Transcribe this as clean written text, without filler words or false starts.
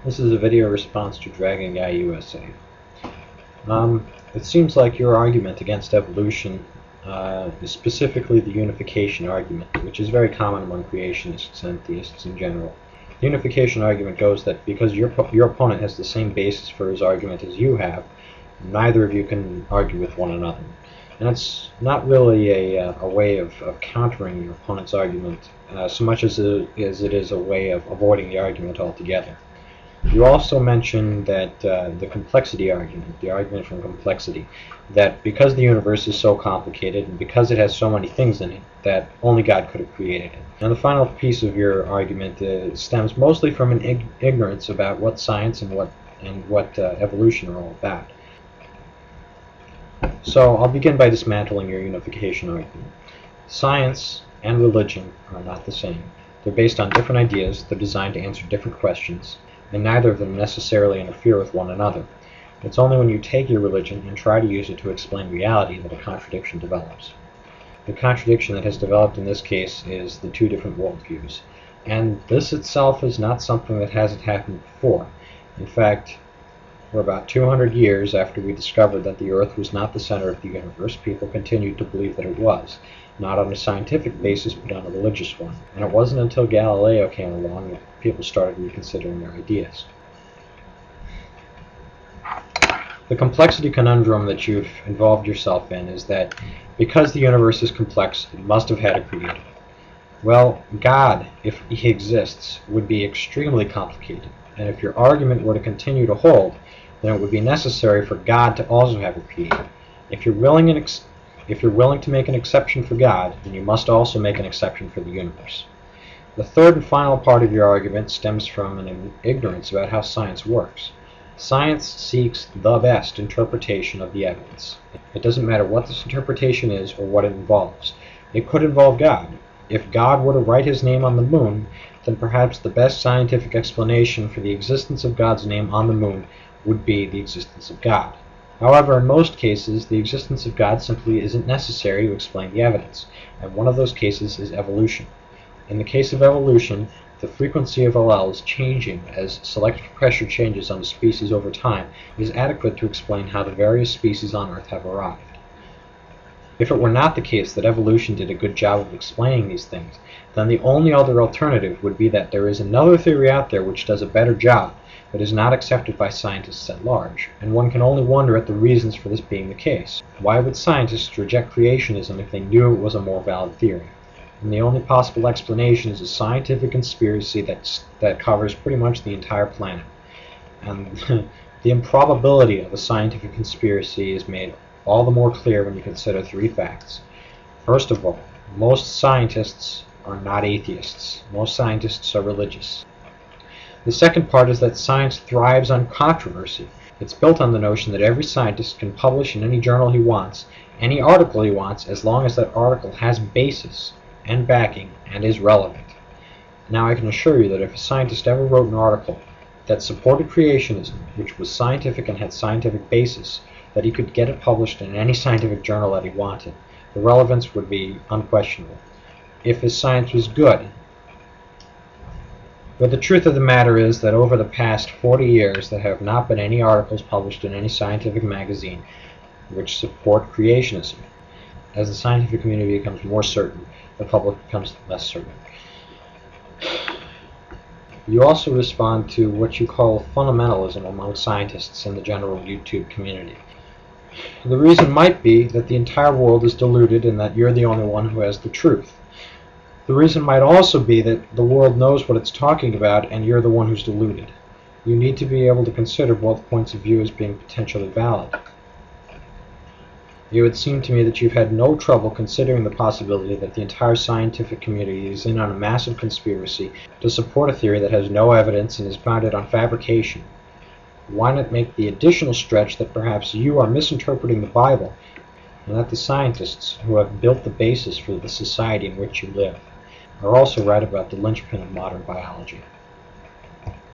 This is a video response to Dragon Guy USA. It seems like your argument against evolution is specifically the unification argument, which is very common among creationists and theists in general. The unification argument goes that because your opponent has the same basis for his argument as you have, neither of you can argue with one another. And it's not really a way of countering your opponent's argument so much as it is a way of avoiding the argument altogether. You also mentioned that the complexity argument, the argument from complexity, that because the universe is so complicated and because it has so many things in it, that only God could have created it. And the final piece of your argument stems mostly from an ignorance about what science and what evolution are all about. So I'll begin by dismantling your unification argument. Science and religion are not the same. They're based on different ideas, they're designed to answer different questions, and neither of them necessarily interfere with one another. It's only when you take your religion and try to use it to explain reality that a contradiction develops. The contradiction that has developed in this case is the two different worldviews, and this itself is not something that hasn't happened before. In fact, for about 200 years after we discovered that the Earth was not the center of the universe, people continued to believe that it was, not on a scientific basis but on a religious one. And it wasn't until Galileo came along that people started reconsidering their ideas. The complexity conundrum that you've involved yourself in is that because the universe is complex, it must have had a creator. Well, God, if he exists, would be extremely complicated, and if your argument were to continue to hold, then it would be necessary for God to also have a creator. If you're willing to make an exception for God, then you must also make an exception for the universe. The third and final part of your argument stems from an ignorance about how science works. Science seeks the best interpretation of the evidence. It doesn't matter what this interpretation is or what it involves. It could involve God. If God were to write his name on the moon, then perhaps the best scientific explanation for the existence of God's name on the moon would be the existence of God. However, in most cases, the existence of God simply isn't necessary to explain the evidence, and one of those cases is evolution. In the case of evolution, the frequency of alleles changing as selective pressure changes on a species over time is adequate to explain how the various species on Earth have arrived. If it were not the case that evolution did a good job of explaining these things, then the only other alternative would be that there is another theory out there which does a better job, but is not accepted by scientists at large, and one can only wonder at the reasons for this being the case. Why would scientists reject creationism if they knew it was a more valid theory? And the only possible explanation is a scientific conspiracy that covers pretty much the entire planet. And the improbability of a scientific conspiracy is made all the more clear when you consider three facts. First of all, most scientists are not atheists. Most scientists are religious. The second part is that science thrives on controversy. It's built on the notion that every scientist can publish in any journal he wants, any article he wants, as long as that article has basis and backing and is relevant. Now I can assure you that if a scientist ever wrote an article that supported creationism, which was scientific and had scientific basis, that he could get it published in any scientific journal that he wanted. The relevance would be unquestionable. If his science was good. But the truth of the matter is that over the past 40 years there have not been any articles published in any scientific magazine which support creationism. As the scientific community becomes more certain, the public becomes less certain. You also respond to what you call fundamentalism among scientists in the general YouTube community. The reason might be that the entire world is deluded and that you're the only one who has the truth. The reason might also be that the world knows what it's talking about and you're the one who's deluded. You need to be able to consider both points of view as being potentially valid. It would seem to me that you've had no trouble considering the possibility that the entire scientific community is in on a massive conspiracy to support a theory that has no evidence and is founded on fabrication. Why not make the additional stretch that perhaps you are misinterpreting the Bible and that the scientists who have built the basis for the society in which you live are also right about the linchpin of modern biology?